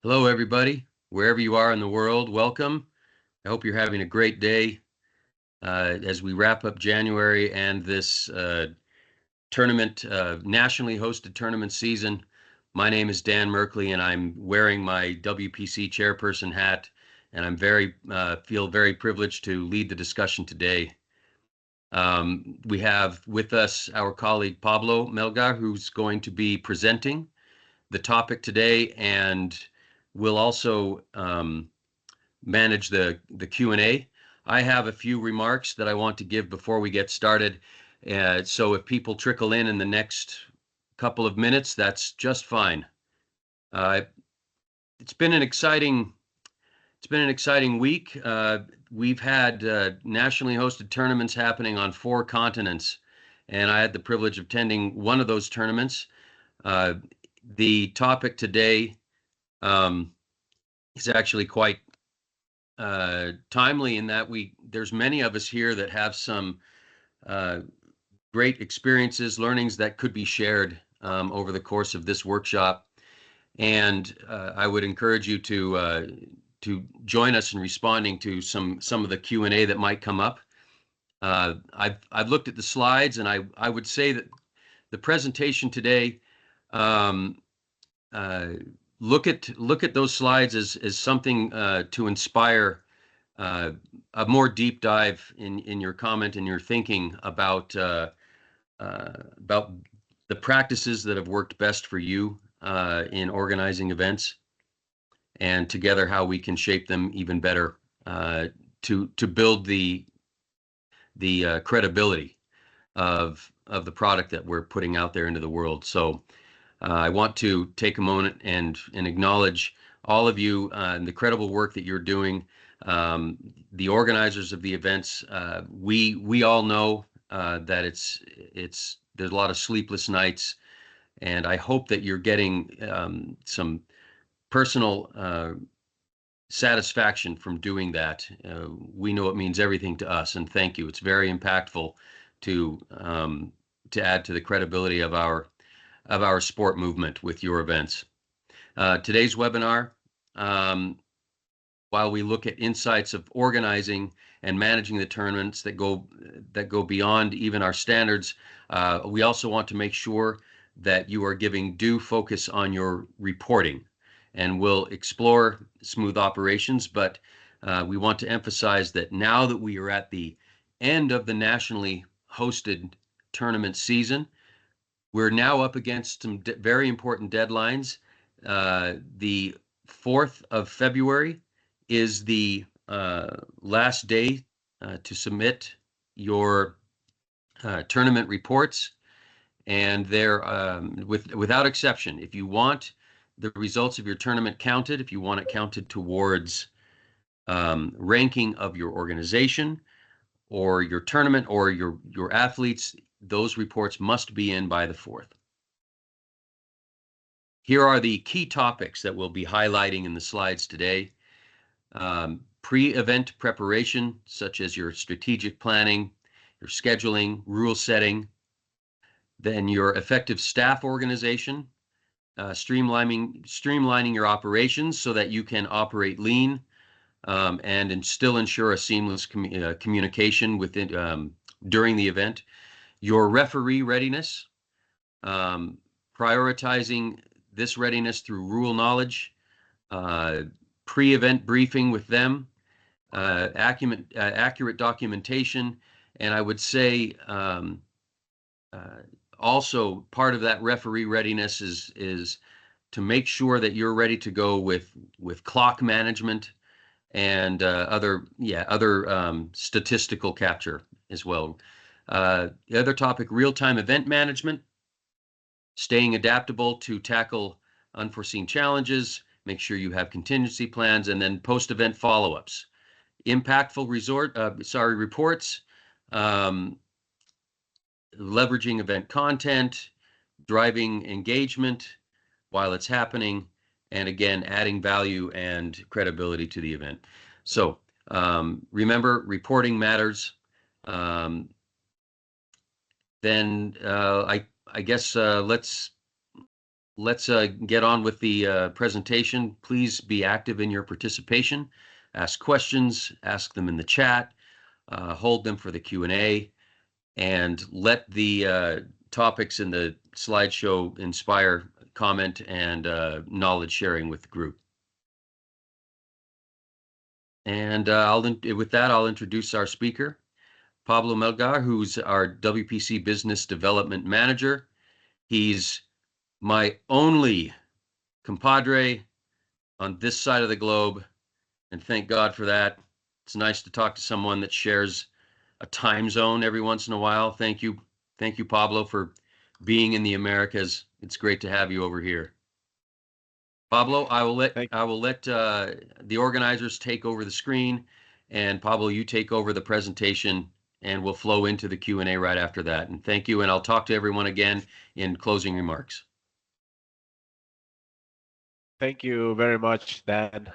Hello, everybody, wherever you are in the world, welcome. I hope you're having a great day as we wrap up January and this tournament, nationally hosted tournament season. My name is Dan Merkley, and I'm wearing my WPC chairperson hat, and I'm feel very privileged to lead the discussion today. We have with us our colleague Pablo Melgar, who's going to be presenting the topic today, and will also manage the Q&A. I have a few remarks that I want to give before we get started. So if people trickle in the next couple of minutes, that's just fine. Uh, it's been an exciting week. We've had nationally hosted tournaments happening on 4 continents, and I had the privilege of attending one of those tournaments. The topic today is actually quite timely in that there's many of us here that have some great experiences, learnings that could be shared over the course of this workshop. And I would encourage you to join us in responding to some of the Q&A that might come up. I've looked at the slides, and I would say that the presentation today, look at those slides as something to inspire a more deep dive in your comment and your thinking about the practices that have worked best for you in organizing events, and together how we can shape them even better to build the credibility of the product that we're putting out there into the world. So I want to take a moment and acknowledge all of you and the credible work that you're doing. The organizers of the events, we all know that there's a lot of sleepless nights, and I hope that you're getting some personal satisfaction from doing that. We know it means everything to us, and thank you. It's very impactful to add to the credibility of our sport movement with your events. Today's webinar, while we look at insights of organizing and managing the tournaments that go beyond even our standards, we also want to make sure that you are giving due focus on your reporting. And we'll explore smooth operations, but we want to emphasize that now that we are at the end of the nationally hosted tournament season, we're now up against some very important deadlines. The 4th of February is the last day to submit your tournament reports, and they're without exception. If you want the results of your tournament counted, if you want it counted towards ranking of your organization or your tournament or your athletes, those reports must be in by the 4th. Here are the key topics that we'll be highlighting in the slides today. Pre-event preparation, such as your strategic planning, your scheduling, rule setting, then your effective staff organization, streamlining your operations so that you can operate lean and still ensure a seamless communication during the event. Your referee readiness, prioritizing this readiness through rule knowledge, pre-event briefing with them, accurate documentation, and I would say also part of that referee readiness is to make sure that you're ready to go with clock management and other statistical capture as well. The other topic, real-time event management, staying adaptable to tackle unforeseen challenges, make sure you have contingency plans, and then post-event follow-ups. Impactful reports, leveraging event content, driving engagement while it's happening, and again, adding value and credibility to the event. So remember, reporting matters. Then I guess let's let's get on with the presentation. Please be active in your participation. Ask questions, ask them in the chat, hold them for the Q&A, and let the topics in the slideshow inspire comment and knowledge sharing with the group. And with that, I'll introduce our speaker, Pablo Melgar, who's our WPC Business Development Manager. He's my only compadre on this side of the globe, and thank God for that. It's nice to talk to someone that shares a time zone every once in a while. Thank you, Pablo, for being in the Americas. It's great to have you over here. Pablo, I will let the organizers take over the screen, and Pablo, you take over the presentation, and we'll flow into the Q&A right after that. And thank you, and I'll talk to everyone again in closing remarks. Thank you very much, Dan.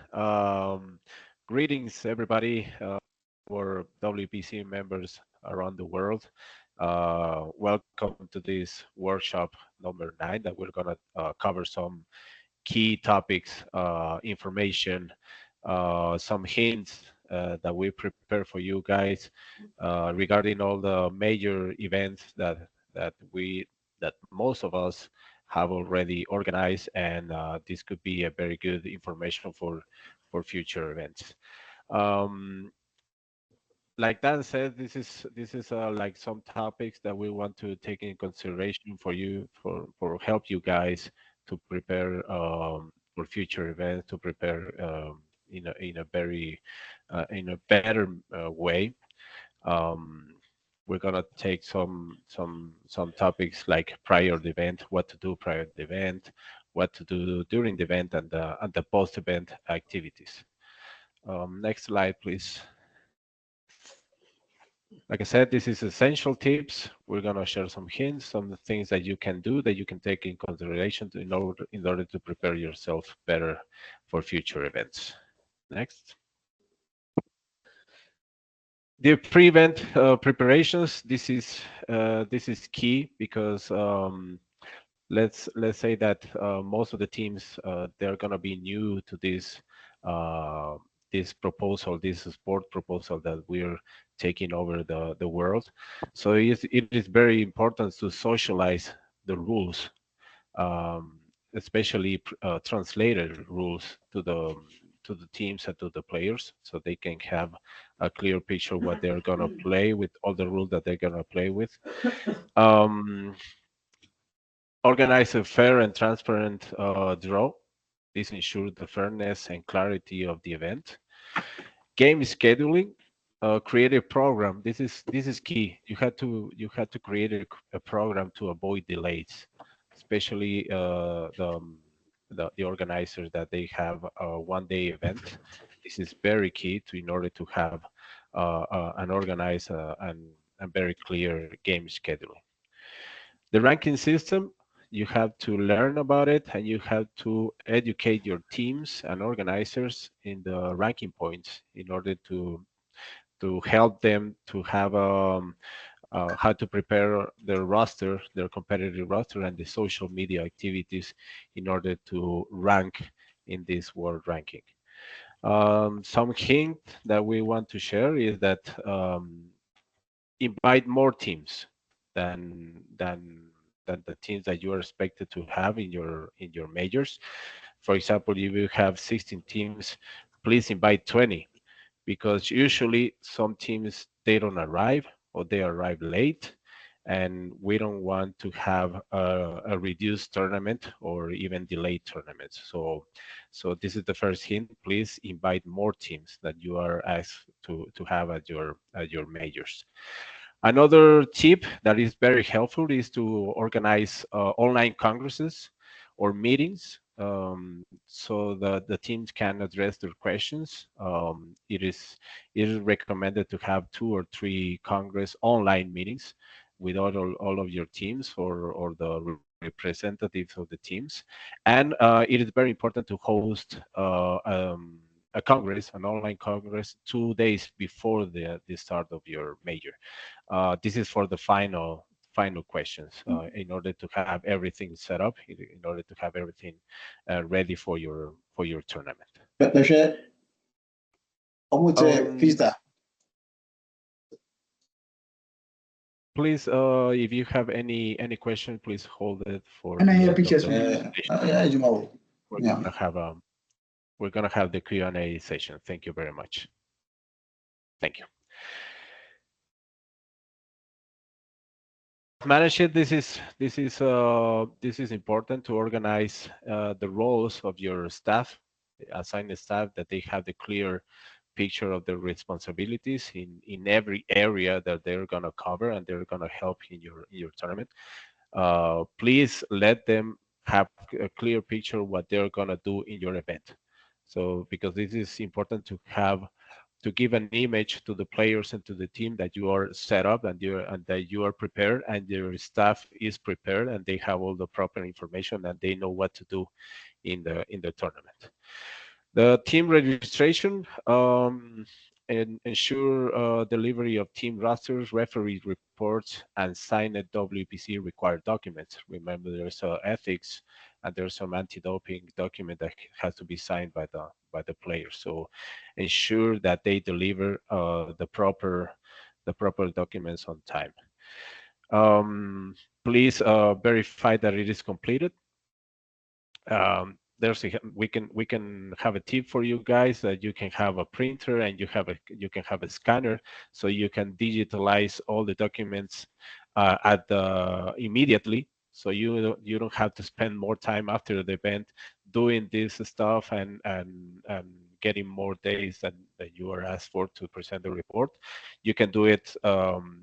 Greetings, everybody, for WPC members around the world. Welcome to this workshop number 9 that we're going to cover some key topics, information, some hints that we prepare for you guys regarding all the major events that most of us have already organized, and this could be a very good information for future events. Um, like Dan said, this is like some topics that we want to take in consideration for you for help you guys to prepare for future events, to prepare in a very in a better way. Um, we're gonna take some topics like prior the event, what to do prior to the event, what to do during the event, and the post event activities. Next slide, please. Like I said, this is essential tips. We're gonna share some hints, some things that you can do that you can take in consideration in order to prepare yourself better for future events. Next. The pre-event preparations. This is key because let's say that most of the teams they're gonna be new to this proposal, this sport proposal that we're taking over the world. So it is very important to socialize the rules, um, especially translated rules to the teams and to the players, so they can have a clear picture what they're gonna play with, all the rules that they're gonna play with. Um, Organize a fair and transparent draw. This ensures the fairness and clarity of the event. Game scheduling. Create a program. This is key. You had to create a program to avoid delays, especially the organizers that they have a 1 day event. This is very key to in order to have an organized and very clear game scheduling. The ranking system, you have to learn about it, and you have to educate your teams and organizers in the ranking points in order to help them to have how to prepare their roster, their competitive roster, and the social media activities in order to rank in this world ranking. Some hint that we want to share is that invite more teams than the teams that you are expected to have in your majors. For example, if you have 16 teams, please invite 20, because usually some teams they don't arrive or they arrive late, and we don't want to have a reduced tournament or even delayed tournaments. So this is the first hint. Please invite more teams that you are asked to have at your majors. Another tip that is very helpful is to organize online congresses or meetings, so that the teams can address their questions. It is recommended to have 2 or 3 congress online meetings with all of your teams, or the representatives of the teams. And it is very important to host a congress, an online congress, 2 days before the start of your major. This is for the final questions in order to have everything set up, in order to have everything ready for your tournament. Perché comunque Um, vista. please, if you have any question, please hold it for Ana the hiya end of pictures the presentation. ya Jumawo. We're Yeah. gonna have we're gonna have the Q&A session. Thank you very much. Thank you. Manage it. This is important to organize the roles of your staff, assign the staff that they have the clear picture of their responsibilities in every area that they're gonna cover and they're gonna help in your tournament. Please let them have a clear picture of what they're gonna do in your event. So because this is important to give an image to the players and to the team that you are set up and that you are prepared and your staff is prepared and they have all the proper information and they know what to do in the tournament. The team registration and ensure delivery of team rosters, referee reports, and signed WPC required documents. Remember, there's ethics and there's some anti-doping document that has to be signed by the players. So ensure that they deliver the proper documents on time. Please verify that it is completed. There's we can have a tip for you guys that you can have a printer and you can have a scanner so you can digitalize all the documents at the immediately, so you don't have to spend more time after the event doing this stuff and getting more days that you are asked for to present the report. You can do it.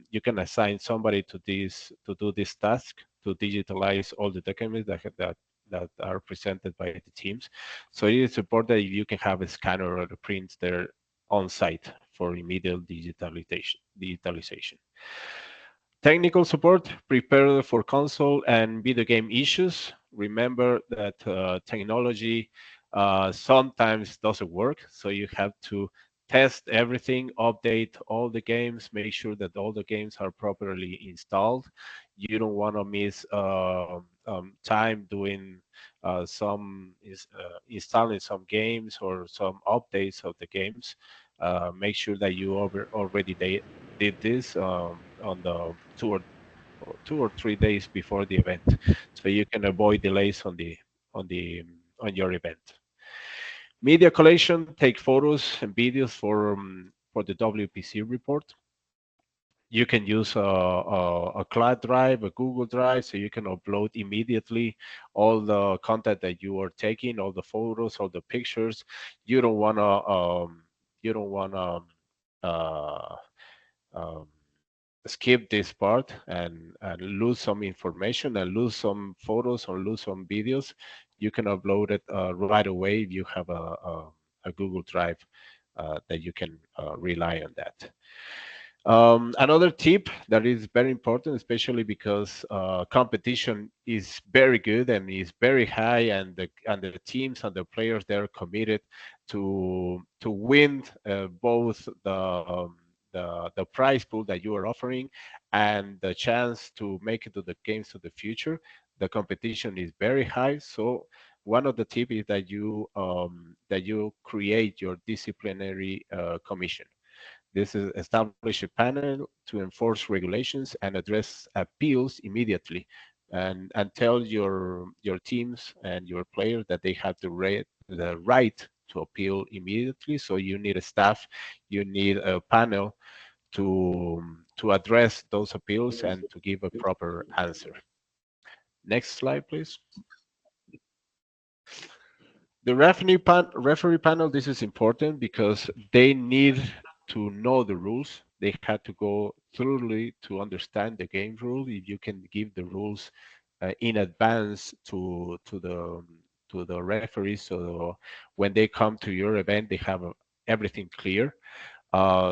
You can assign somebody to do this task to digitalize all the documents that are presented by the teams. So it is important that you can have a scanner or a print there on site for immediate digitalization. Technical support, prepare for console and video game issues. Remember that technology sometimes doesn't work, so you have to test everything, update all the games, make sure that all the games are properly installed. You don't want to miss time doing installing some games or some updates of the games. Make sure that you already did this on the 2 or 3 days before the event, so you can avoid delays on the on your event. Media collection: take photos and videos for the WPC report. You can use a cloud drive, a Google Drive, so you can upload immediately all the content that you are taking, all the photos, all the pictures. You don't wanna you don't wanna uh, um, skip this part and lose some information and lose some photos or lose some videos. You can upload it right away if you have a Google Drive that you can rely on that. Another tip that is very important, especially because competition is very good and is very high, and the teams and the players they're committed to win both the prize pool that you are offering and the chance to make it to the games of the future. The competition is very high, so one of the tips is that you create your disciplinary commission. This is establish a panel to enforce regulations and address appeals immediately, and tell your teams and your players that they have the right to appeal immediately. So you need a staff, you need a panel to address those appeals and to give a proper answer. Next slide, please. The referee panel, this is important because they need to know the rules. They have to go thoroughly to understand the game rule. If you can give the rules in advance to the referees, so when they come to your event, they have everything clear.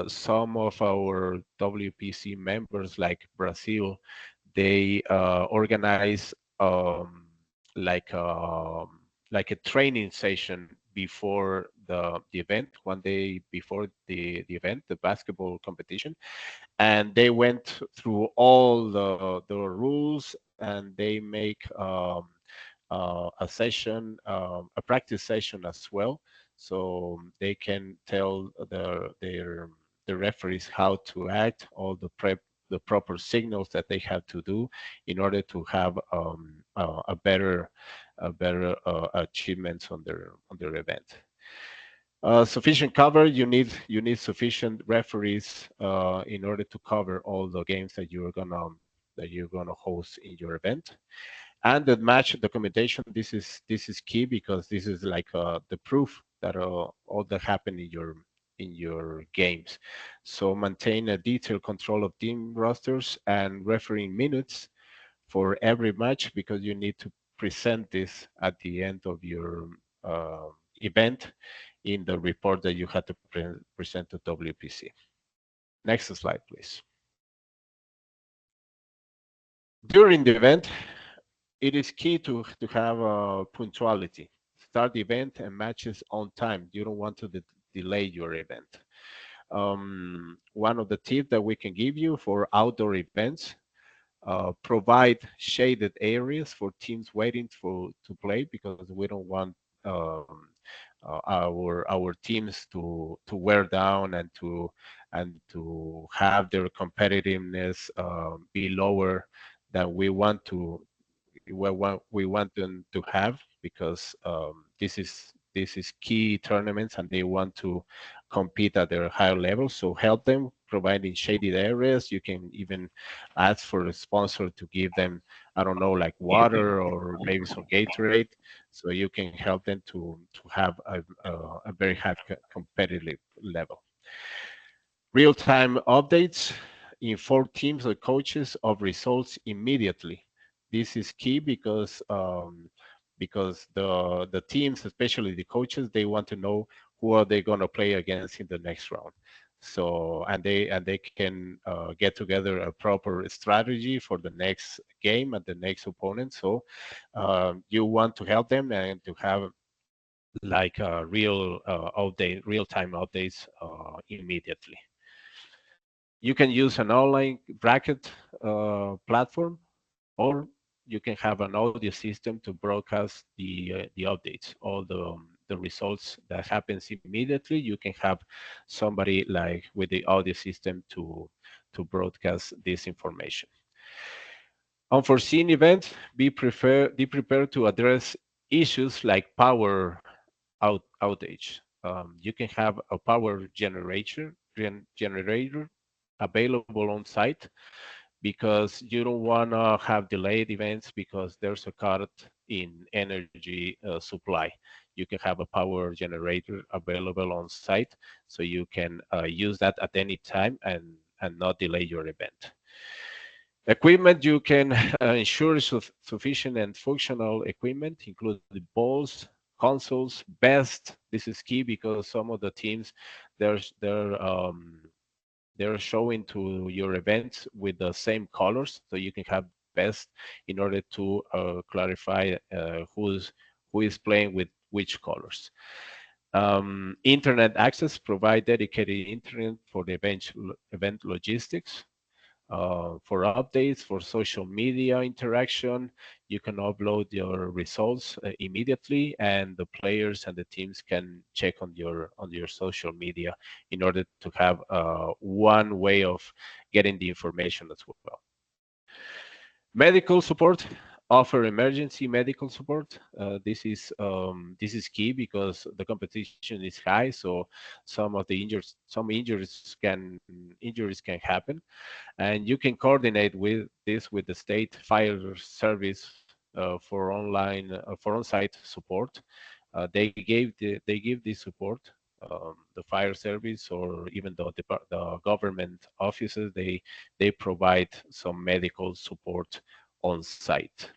Some of our WPC members, like Brazil, they organize like like a training session the event, one day before the event, the basketball competition, and they went through all the rules, and they make a session, a practice session as well, so they can tell the referees how to act, all the proper signals that they have to do in order to have a better achievements on their event. Sufficient cover. You need sufficient referees in order to cover all the games that you're gonna host in your event. And the match documentation. This is key because this is like the proof that all that happened in your games. So maintain a detailed control of team rosters and refereeing minutes for every match, because you need to present this at the end of your uh, event in the report that you had to present to WPC. Next slide, please. During the event, it is key to have punctuality. Start the event and matches on time. You don't want to delay your event. One of the tips that we can give you for outdoor events: provide shaded areas for teams waiting to play, because we don't want um, our teams to wear down and to have their competitiveness be lower than we want them to have, because this is key tournaments and they want to compete at their higher level. So help them providing shaded areas. You can even ask for a sponsor to give them, I don't know, like water or maybe some Gatorade, so you can help them to have a very high competitive level. Real-time updates, inform teams or coaches of results immediately. This is key because the teams, especially the coaches, they want to know who are they going to play against in the next round. So and they can get together a proper strategy for the next game and the next opponent. So you want to help them and to have like real-time updates immediately. You can use an online bracket platform, or you can have an audio system to broadcast the updates, all the results that happens immediately. You can have somebody like with the audio system to broadcast this information. Unforeseen events, be prepared to address issues like power outage. You can have a power generator available on site, because you don't want to have delayed events because there's a cut in energy supply. You can have a power generator available on site, so you can use that at any time and not delay your event. Equipment, you can ensure sufficient and functional equipment, including balls, consoles, best. This is key because some of the teams, they're showing to your events with the same colors, so you can have best in order to clarify who is playing with which colors. Internet access, provide dedicated internet for the event logistics. For updates, for social media interaction, you can upload your results immediately, and the players and the teams can check on your social media in order to have one way of getting the information as well. Medical support, offer emergency medical support. This is key because the competition is high, so some injuries can happen, and you can coordinate with this with the state fire service for on-site support. They give this support. The fire service or even the government offices, they provide some medical support on site.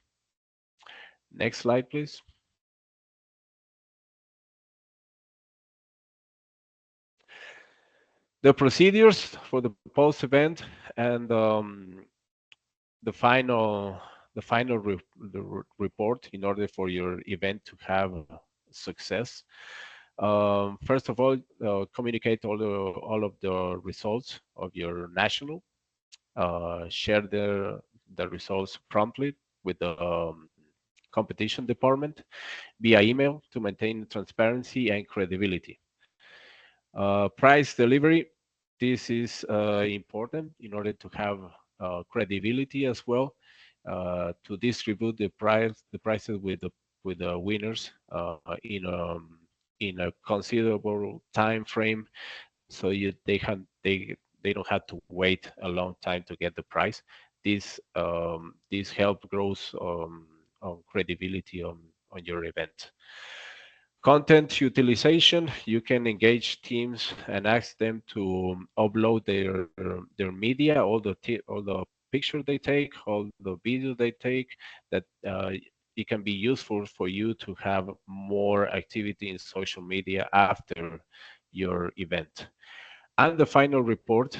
Next slide, please. The procedures for the post event and the final the final report in order for your event to have success. First of all, communicate all of the results of your national. Share the results promptly with the competition department via email to maintain transparency and credibility. Price delivery. This is important in order to have credibility as well, to distribute the prices with the winners in a considerable time frame, so they don't have to wait a long time to get the prize. This help grows on credibility on your event. Content utilization, you can engage teams and ask them to upload their media, all the picture they take, all the video they take, that it can be useful for you to have more activity in social media after your event. And the final report,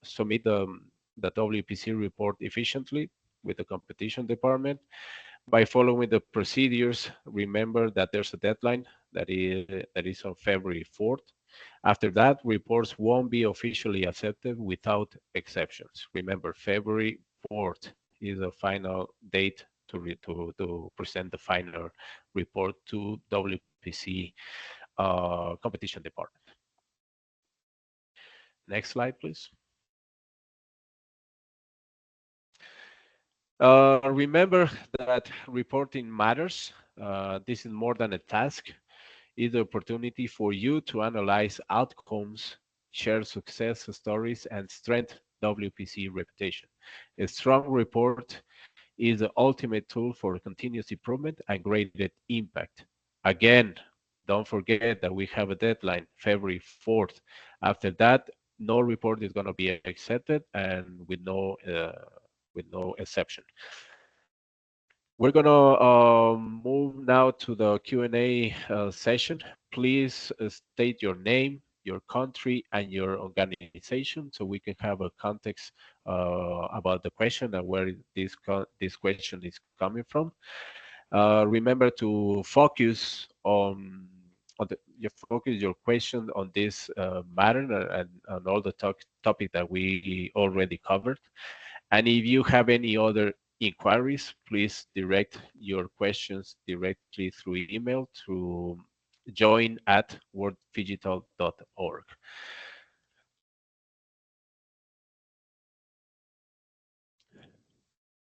submit the WPC report efficiently with the competition department by following the procedures. Remember that there's a deadline that is on February 4th. After that, reports won't be officially accepted without exceptions. Remember, February 4th is the final date to present the final report to WPC competition department. Next slide, please. Remember that reporting matters. This is more than a task. It's the opportunity for you to analyze outcomes, share success stories, and strengthen WPC reputation. A strong report is the ultimate tool for continuous improvement and greater impact. Again, don't forget that we have a deadline, February 4th. After that, no report is going to be accepted, and with no exception. We're gonna move now to the Q&A session. Please state your name, your country, and your organization, so we can have a context about the question and where this question is coming from. Remember to focus you focus your question on this matter and all the topic that we already covered. And if you have any other inquiries, please direct your questions directly through email to join@worlddigital.org.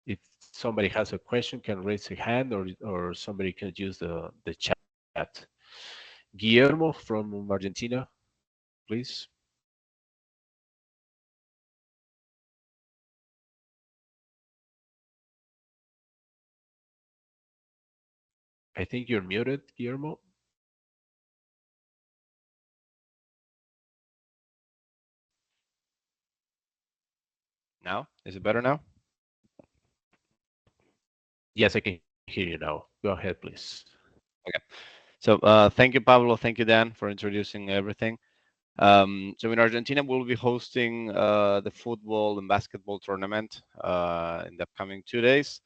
If somebody has a question, can raise a hand, or somebody can use the chat. Guillermo from Argentina, please. I think you're muted, Guillermo. Now, is it better now? Yes, I can hear you now. Go ahead, please. Okay. So thank you, Pablo. Thank you, Dan, for introducing everything. So in Argentina, we'll be hosting the football and basketball tournament in the upcoming 2 days.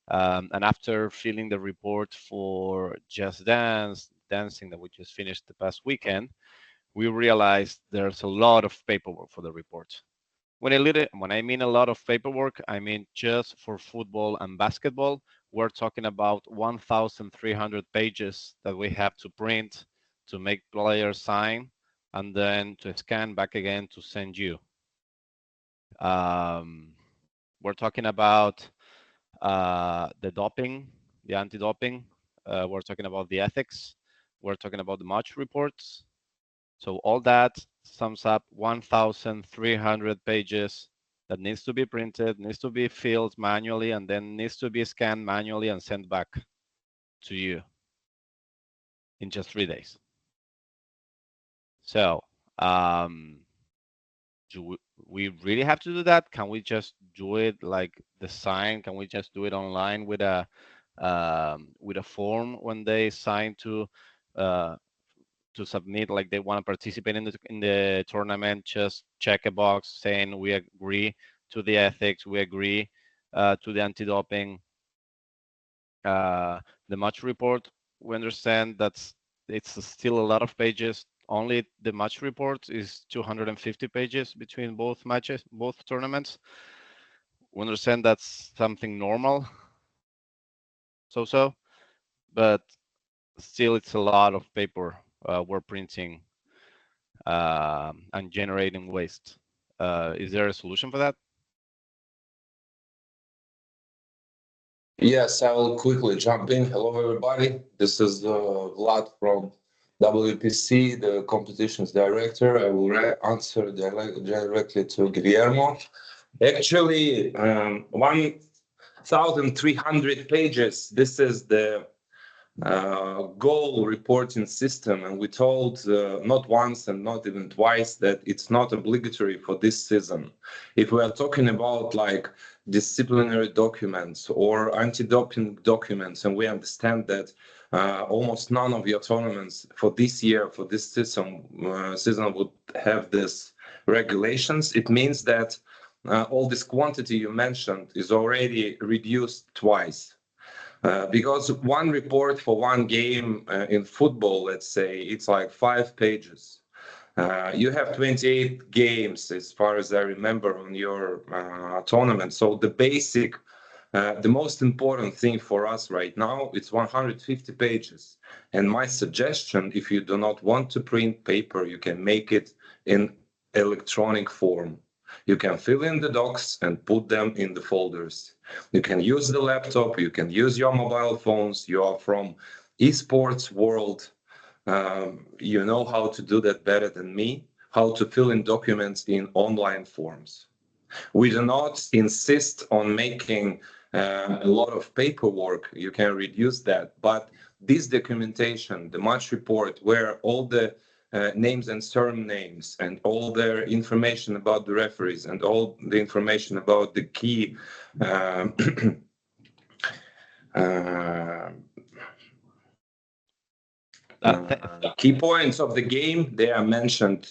And after filling the report for Just Dance, dancing that we just finished the past weekend, we realized there's a lot of paperwork for the report. When I mean a lot of paperwork, I mean just for football and basketball, we're talking about 1,300 pages that we have to print, to make players sign, and then to scan back again to send you. We're talking about the doping, the anti-doping. We're talking about the ethics. We're talking about the match reports. So all that sums up 1,300 pages that needs to be printed, needs to be filled manually, and then needs to be scanned manually and sent back to you in just 3 days. So do we really have to do that? Can we just do it like the sign? Can we just do it online with a form when they sign to submit, like they want to participate in the tournament? Just check a box saying we agree to the ethics, we agree to the anti-doping, the match report. We understand that's it's still a lot of pages. Only the match report is 250 pages between both matches, both tournaments. We understand that's something normal, so, but still it's a lot of paper we're printing and generating waste. Is there a solution for that? Yes, I will quickly jump in. Hello, everybody. This is Vlad from WPC, the competitions director. I will answer directly to Guillermo. Actually, 1,300 pages. This is the goal reporting system, and we told not once and not even twice that it's not obligatory for this season. If we are talking about like disciplinary documents or anti-doping documents, and we understand that almost none of your tournaments for this year, for this season would have this regulations, it means that all this quantity you mentioned is already reduced twice. Because one report for one game in football, let's say, it's like 5 pages. You have 28 games, as far as I remember, on your tournament. So the most important thing for us right now, it's 150 pages. And my suggestion, if you do not want to print paper, you can make it in electronic form. You can fill in the docs and put them in the folders. You can use the laptop, you can use your mobile phones. You are from esports world. You know how to do that better than me, how to fill in documents in online forms. We do not insist on making a lot of paperwork. You can reduce that. But this documentation, the match report, where all the names and surnames and all their information about the referees and all the information about the key uh, uh, key points of the game, they are mentioned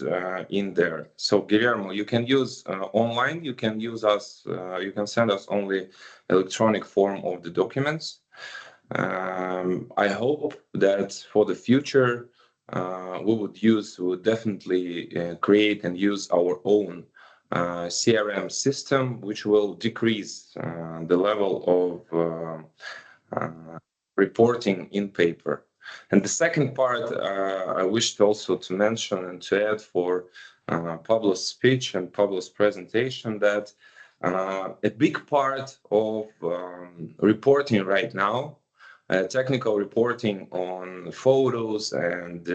in there. So Guillermo, you can use online, you can use us, you can send us only electronic form of the documents. I hope that for the future, we would definitely create and use our own CRM system, which will decrease the level of reporting in paper. And the second part, I wished also to mention and to add for Pablo's speech and Pablo's presentation that a big part of reporting right now, technical reporting on photos and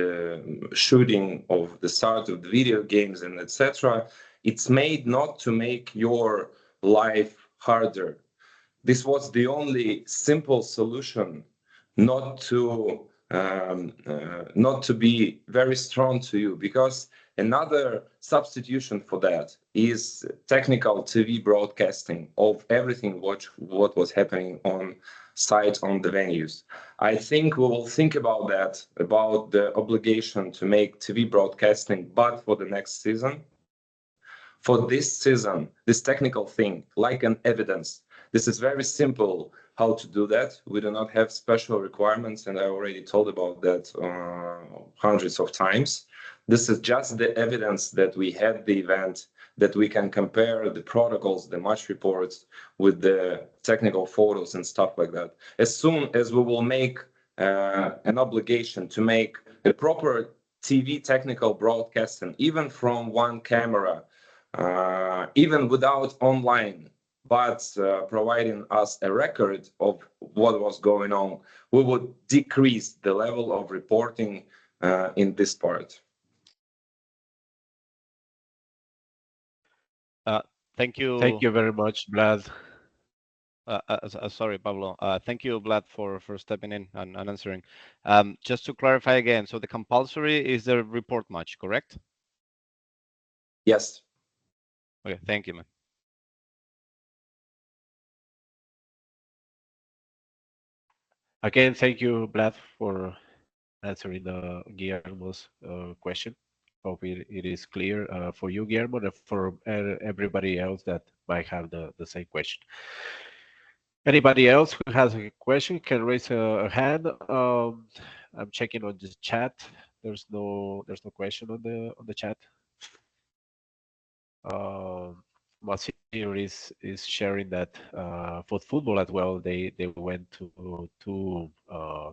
shooting of the start of the video games and etc., it's made not to make your life harder. This was the only simple solution not to be very strong to you, because another substitution for that is technical TV broadcasting of everything what was happening on site on the venues. I think we will think about that, about the obligation to make TV broadcasting, but for the next season. For this season, this technical thing, like an evidence, this is very simple how to do that. We do not have special requirements, and I already told about that hundreds of times. This is just the evidence that we had the event, that we can compare the protocols, the match reports with the technical photos and stuff like that. As soon as we will make an obligation to make a proper TV technical broadcasting, even from one camera, even without online, but providing us a record of what was going on, we would decrease the level of reporting in this part. Thank you. Thank you very much, Vlad. Sorry, Pablo. Thank you, Vlad, for stepping in and answering. Just to clarify again, so the compulsory is the report match, correct? Yes. Okay, thank you, man. Again, thank you, Vlad, for answering the Guillermo's question. Hope it is clear for you, Guillermo, and for everybody else that might have the same question. Anybody else who has a question can raise a hand. I'm checking on the chat. There's no question on the chat. Masir is sharing that for football as well, they went to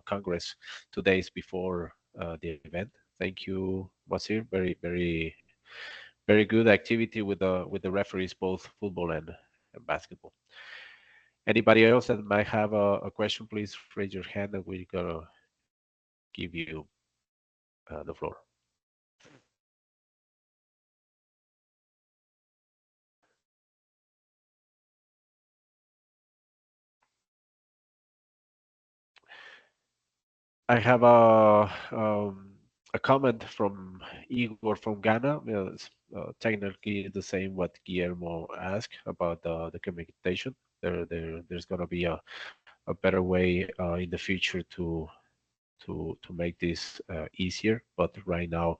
Congress 2 days before the event. Thank you, Masir. Very good activity with the referees, both football and basketball. Anybody else that might have a question, please raise your hand and we're gonna give you the floor. I have a comment from Igor from Ghana. It's technically the same what Guillermo asked about the communication. There's going to be a better way in the future to make this easier. But right now,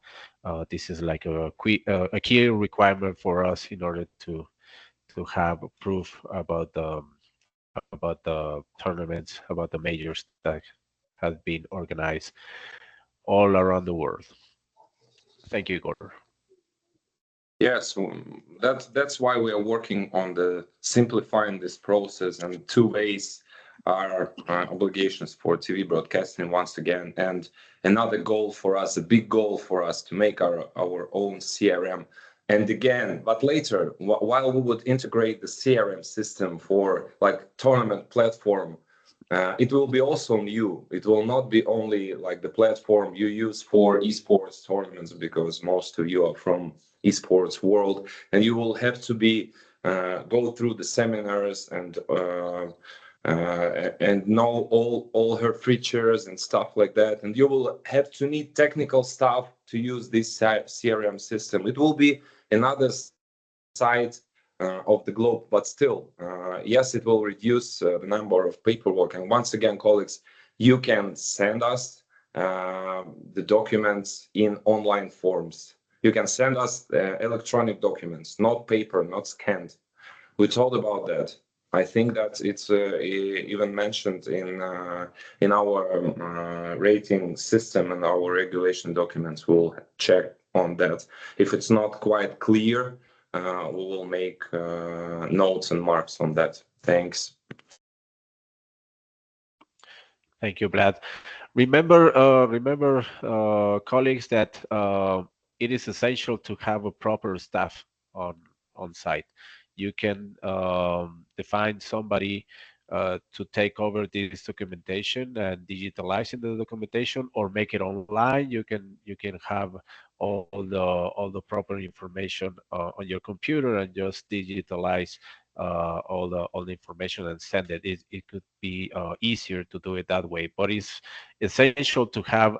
this is like a key requirement for us in order to have proof about the tournaments, about the majors that have been organized all around the world. Thank you, Igor. Yes, that's why we are working on the simplifying this process, and two ways are obligations for TV broadcasting once again, and another goal for us, a big goal for us, to make our own CRM. And again, but later, while we would integrate the CRM system for like tournament platform, it will be also new. It will not be only like the platform you use for esports tournaments, because most of you are from esports world, and you will have to be go through the seminars and know all her features and stuff like that, and you will have to need technical stuff to use this CRM system. It will be another side of the globe, but still, yes, it will reduce the number of paperwork. And once again, colleagues, you can send us the documents in online forms. You can send us electronic documents, not paper, not scanned. We told about that. I think that it's even mentioned in our rating system and our regulation documents. We'll check on that. If it's not quite clear, we will make notes and marks on that. Thanks. Thank you, Vlad. Remember, colleagues, that it is essential to have a proper staff on site. You can define somebody to take over this documentation and digitalizing the documentation, or make it online. You can have all the proper information on your computer and just digitalize all the information and send it. It could be easier to do it that way, but it's essential to have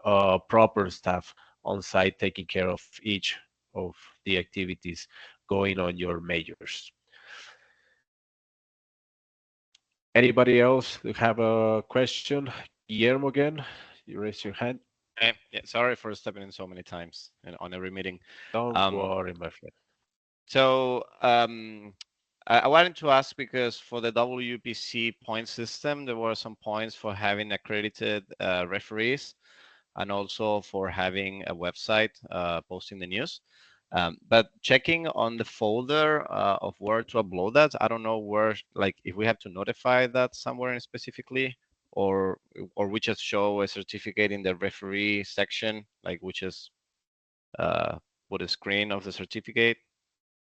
proper staff on site taking care of each of the activities going on your majors. Anybody else who have a question? Guillermo again, you raise your hand. Yeah, sorry for stepping in so many times and on every meeting. Don't worry, my friend. So I wanted to ask, because for the WPC point system, there were some points for having accredited referees, and also for having a website posting the news. But checking on the folder of where to upload that, I don't know where, like if we have to notify that somewhere specifically, or we just show a certificate in the referee section, like we just put a screen of the certificate.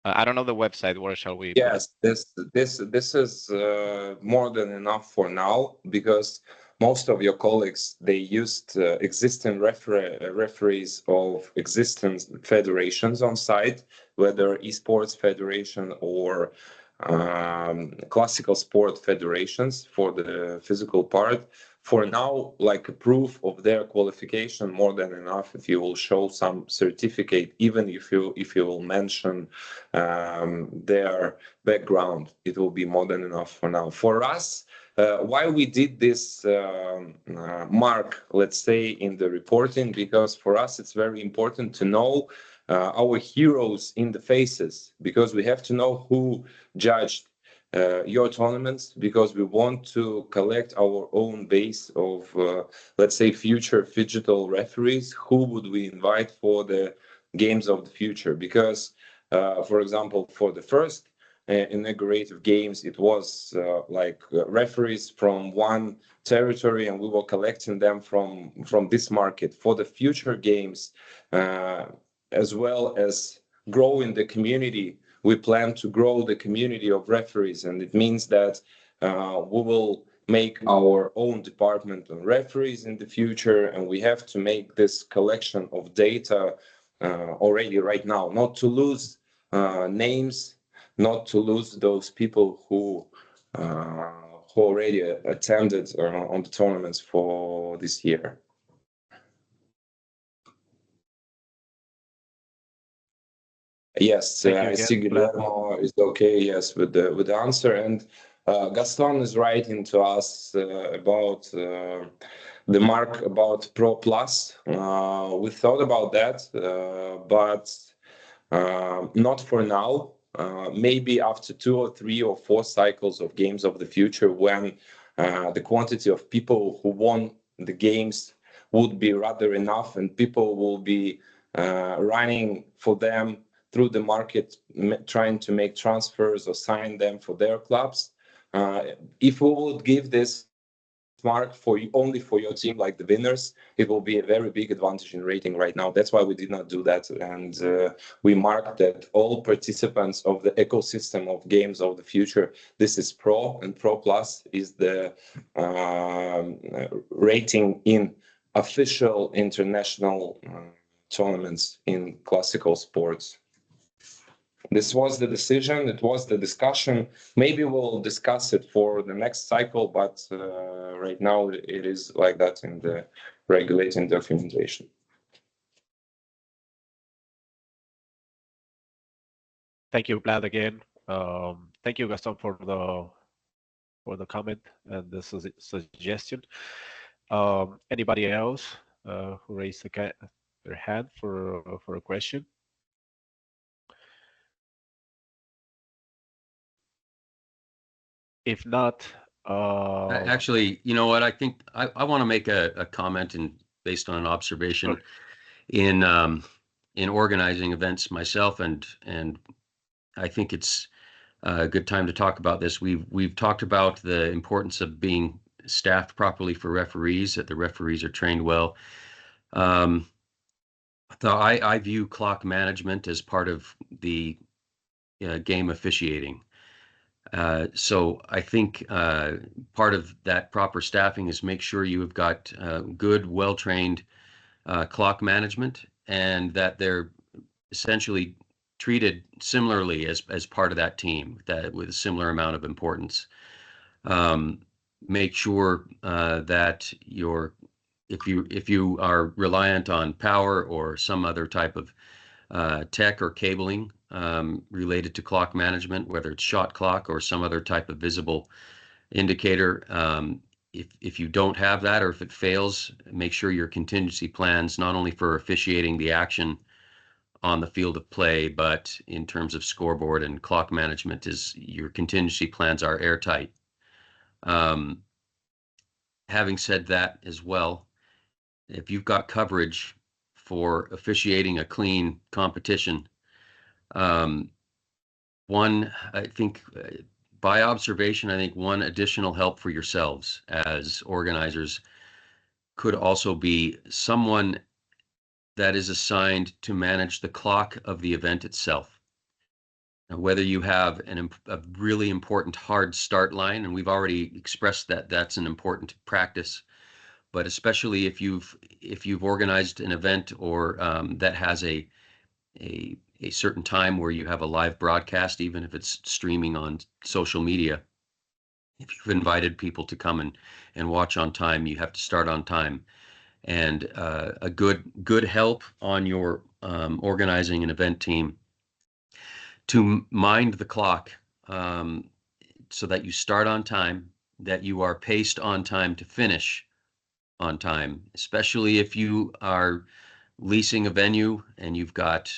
I don't know the website. Where shall we put it? Yes, this is more than enough for now, because most of your colleagues, they used existing referees of existing federations on site, whether esports federation or classical sport federations for the physical part. For now, like a proof of their qualification, more than enough. If you will show some certificate, even if you will mention their background, it will be more than enough for now. For us, why we did this mark, let's say, in the reporting, because for us it's very important to know our heroes in the faces, because we have to know who judged your tournaments, because we want to collect our own base of, let's say, future digital referees. Who would we invite for the games of the future? Because, for example, for the first inaugurative games, it was referees from one territory, and we were collecting them from this market. For the future games, as well as growing the community, we plan to grow the community of referees, and it means that we will make our own department of referees in the future, and we have to make this collection of data already right now, not to lose names, not to lose those people who already attended on the tournaments for this year. Yes, I see Guillermo is okay, yes, with the answer. And Gaston is writing to us about the mark about Pro Plus. We thought about that, but not for now. Maybe after 2 or 3 or 4 cycles of games of the future, when the quantity of people who won the games would be rather enough, and people will be running for them through the market, trying to make transfers or sign them for their clubs. If we would give this mark only for your team, like the winners, it will be a very big advantage in rating right now. That's why we did not do that, and we marked that all participants of the ecosystem of games of the future. This is Pro, and Pro Plus is the rating in official international tournaments in classical sports. This was the decision, it was the discussion. Maybe we'll discuss it for the next cycle, but right now it is like that in the regulating documentation. Thank you, Vlad, again. Thank you, Gaston, for the comment and the suggestion. Anybody else who raised their hand for a question? If not, actually, you know what? I think I want to make a comment, and based on an observation in organizing events myself, and I think it's a good time to talk about this. We've talked about the importance of being staffed properly for referees, that the referees are trained well. So I view clock management as part of the game officiating. So I think part of that proper staffing is make sure you have got good, well-trained clock management, and that they're essentially treated similarly as part of that team, that with a similar amount of importance. Make sure that if you are reliant on power or some other type of tech or cabling related to clock management, whether it's shot clock or some other type of visible indicator, if you don't have that, or if it fails, make sure your contingency plans, not only for officiating the action on the field of play, but in terms of scoreboard and clock management, is your contingency plans are airtight. Having said that as well, if you've got coverage for officiating a clean competition, one, I think, by observation, I think one additional help for yourselves as organizers could also be someone that is assigned to manage the clock of the event itself. Now, whether you have a really important hard start line, and we've already expressed that that's an important practice, but especially if you've organized an event or that has a certain time where you have a live broadcast, even if it's streaming on social media, if you've invited people to come and watch on time, you have to start on time. And a good help on your organizing an event team to mind the clock, so that you start on time, that you are paced on time to finish on time, especially if you are leasing a venue and you've got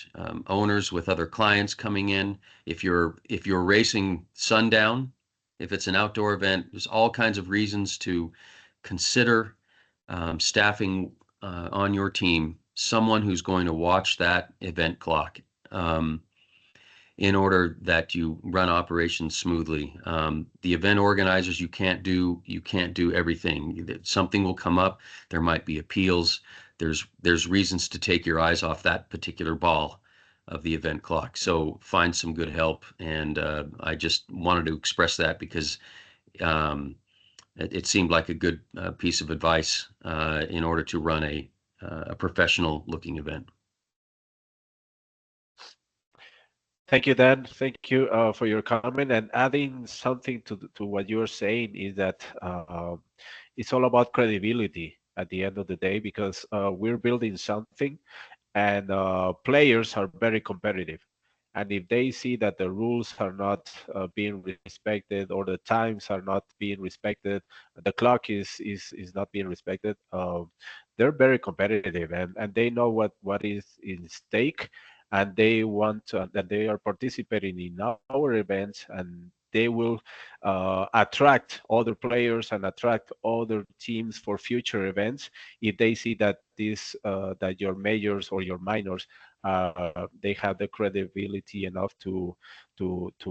owners with other clients coming in. If you're racing sundown, If it's an outdoor event, there's all kinds of reasons to consider staffing on your team someone who's going to watch that event clock. In order that you run operations smoothly. The event organizers, you can't do everything. Something will come up. There might be appeals. There's reasons to take your eyes off that particular ball of the event clock. So find some good help. And I just wanted to express that because it seemed like a good piece of advice in order to run a professional looking event. Thank you, Dan. Thank you for your comment. And adding something to what you're saying is that it's all about credibility at the end of the day, because we're building something, and players are very competitive. And if they see that the rules are not being respected, or the times are not being respected, the clock is not being respected, they're very competitive, and they know what is in stake, and they want to, that they are participating in our events, and they will attract other players and attract other teams for future events if they see that this that your majors or your minors they have the credibility enough to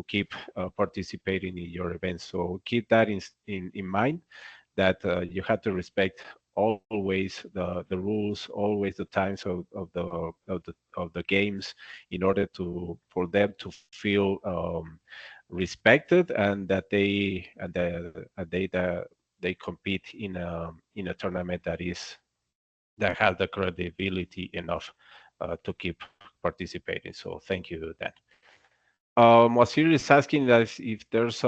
keep participating in your events. So keep that in mind, that you have to respect always the rules, always the times of the games, in order to for them to feel respected, and that they compete in a tournament that has the credibility enough to keep participating. So thank you, Dan. Wasir is asking that if there's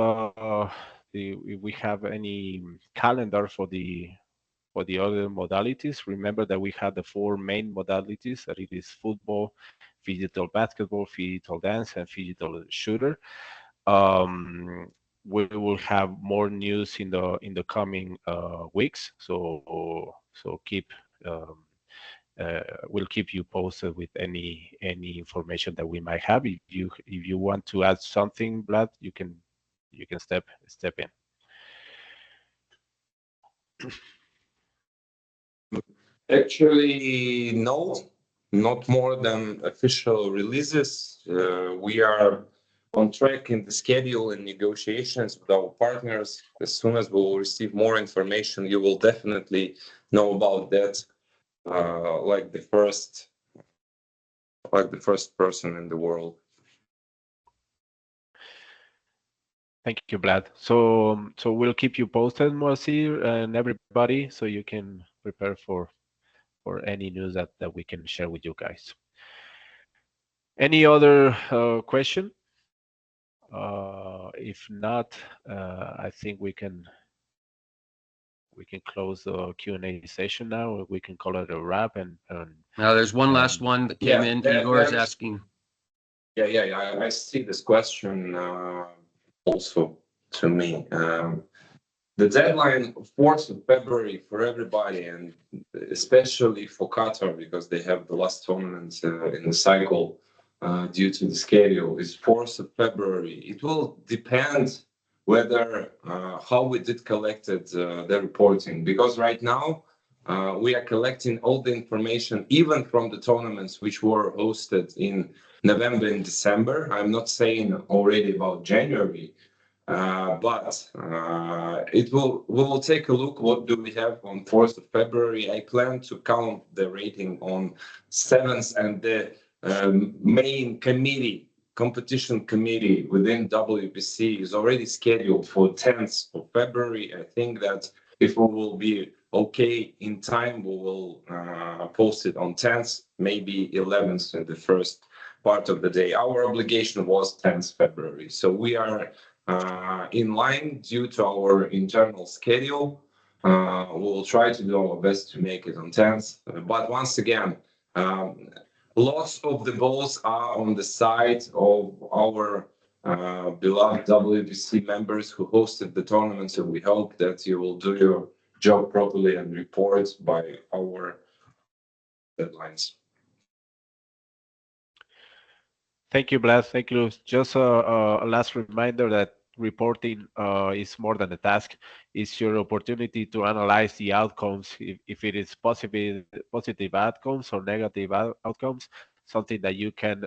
if we have any calendar for the other modalities. Remember that we have the four main modalities, that it is football, physical basketball, physical dance, and physical shooter. We will have more news in the coming weeks. So keep we'll keep you posted with any information that we might have. If you want to add something, Vlad, you can step in. Actually, no, not more than official releases. We are on track in the schedule and negotiations with our partners. As soon as we will receive more information, you will definitely know about that, like the first person in the world. Thank you, Vlad. So we'll keep you posted, Moacir, and everybody, so you can prepare for any news that we can share with you guys. Any other question? If not, I think we can close the Q&A session now. We can call it a wrap. And Now there's one last one that came in. Igor is asking. Yeah. I see this question also to me. The deadline, 4th of February, for everybody, and especially for Qatar, because they have the last tournament in the cycle due to the schedule, is 4th of February. It will depend whether how we did collected the reporting, because right now we are collecting all the information, even from the tournaments which were hosted in November and December. I'm not saying already about January. But we will take a look what do we have on 4th of February. I plan to count the rating on 7th, and the main competition committee within WBC is already scheduled for 10th of February. I think that if we will be okay in time, we will post it on 10th, maybe 11th in the first part of the day. Our obligation was 10th February. So we are in line due to our internal schedule. We will try to do our best to make it on 10th. But once again, lots of the balls are on the side of our beloved WBC members who hosted the tournament. So we hope that you will do your job properly and report by our deadlines. Thank you, Vlad. Thank you. Just a last reminder that reporting is more than a task. It's your opportunity to analyze the outcomes, if it is positive outcomes or negative outcomes, something that you can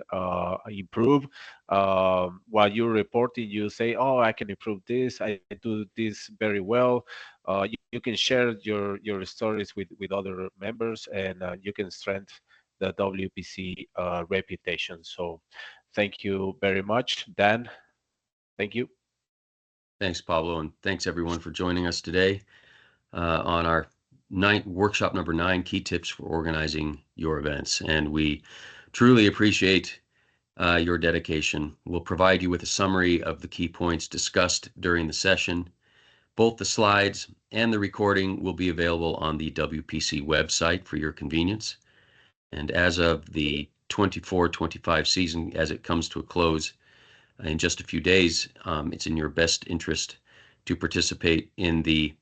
improve. While you're reporting, you say, oh, I can improve this, I do this very well. You can share your stories with other members, and you can strengthen the WPC reputation. So thank you very much, Dan. Thank you. Thanks, Pablo, and thanks everyone for joining us today on our workshop number 9, key tips for organizing your events. And we truly appreciate your dedication. We'll provide you with a summary of the key points discussed during the session. Both the slides and the recording will be available on the WPC website for your convenience. And as of the 24-25 season, as it comes to a close in just a few days, it's in your best interest to participate in the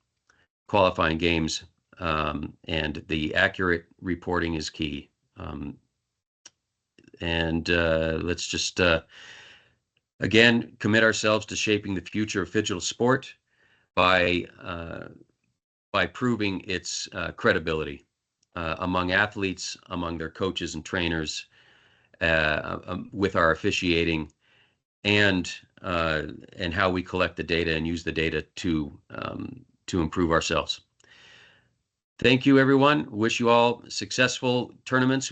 qualifying games, and the accurate reporting is key. Let's just again commit ourselves to shaping the future of digital sport by proving its credibility among athletes, among their coaches and trainers, with our officiating, and how we collect the data and use the data to improve ourselves. Thank you, everyone. Wish you all successful tournaments,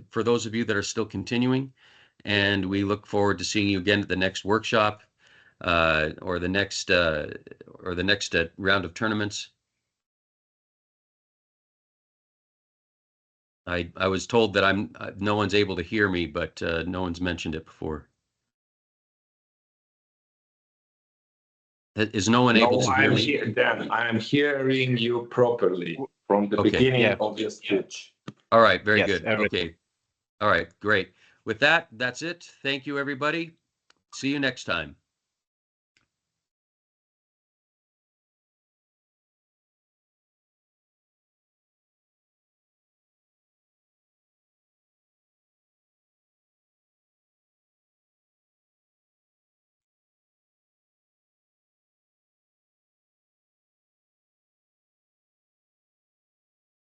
for those of you that are still continuing, and we look forward to seeing you again at the next workshop or the next round of tournaments. I was told that no one's able to hear me, but no one's mentioned it before. Is no one able to hear me? Here, Dan. I am hearing you properly from the Okay. beginning of your speech. All right, very Yes, good. everything. Okay. All right, great. With that, that's it. Thank you, everybody. See you next time.